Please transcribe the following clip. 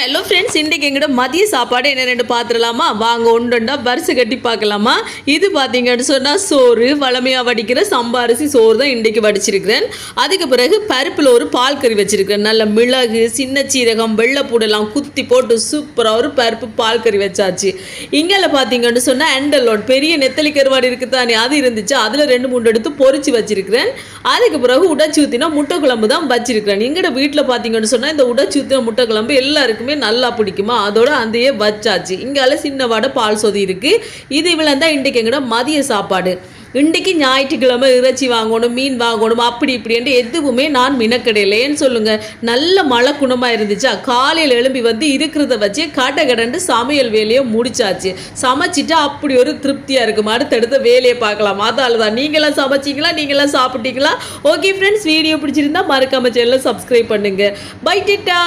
Hello friends, இன்றைக்கி எங்கிட்ட மதிய சாப்பாடு என்ன ரெண்டு பார்த்துடலாமா? வாங்க ஒன்றுண்டா வரிசை கட்டி பார்க்கலாமா? இது பார்த்தீங்கன்னு சொன்னால் சோறு, வளமையாக வடிக்கிற சம்பா அரிசி சோறு தான் இன்றைக்கி வடிச்சிருக்கிறேன். அதுக்கு பிறகு பருப்பில் ஒரு பால் கறி வச்சுருக்கிறேன். நல்ல மிளகு, சின்ன சீரகம், வெள்ளைப்பூடெல்லாம் குத்தி போட்டு சூப்பராக ஒரு பருப்பு பால் கறி வச்சாச்சு. இங்கே பார்த்தீங்கன்னு சொன்னால் அண்டலோட் பெரிய நெத்தலி கருவாடு இருக்குது தானே, அது இருந்துச்சு. அதில் 2-3 எடுத்து பொறிச்சு வச்சிருக்கிறேன். அதுக்கு பிறகு உடைச்சி ஊற்றினா முட்டை குழம்பு தான் வச்சிருக்கிறேன். எங்கட வீட்டில் பார்த்தீங்கன்னு சொன்னால் இந்த உடைச்சி ஊற்றின முட்டை குழம்பு எல்லாருக்குமே நல்லா பிடிக்குமா, அதோட அந்தையே வச்சாச்சு. இங்கால சின்ன வாடை பால் சொதி இருக்குது. இது இவ்வளோ தான் இன்றைக்கு எங்கட மதிய சாப்பாடு. இன்றைக்கு ஞாயிற்றுக்கிழமை இறைச்சி வாங்கணும், மீன் வாங்கணும், அப்படி இப்படின்ட்டு எதுவுமே நான் மினக்கடையிலேன்னு சொல்லுங்கள். நல்ல மழை குணமாக இருந்துச்சா, காலையில் எழும்பி வந்து இருக்கிறத வச்சு கடகடன்ட்டு சமையல் வேலையை முடிச்சாச்சு. சமைச்சிட்டா அப்படி ஒரு திருப்தியாக இருக்கும். அடுத்தடுத்த வேலையை பார்க்கலாம். அதால் தான் நீங்களாம் சமைச்சிங்களா, நீங்களாம் சாப்பிட்டீங்களா? ஓகே ஃப்ரெண்ட்ஸ், வீடியோ பிடிச்சிருந்தா மறக்காம சேனலை சப்ஸ்கிரைப் பண்ணுங்கள். பை டிட்டா.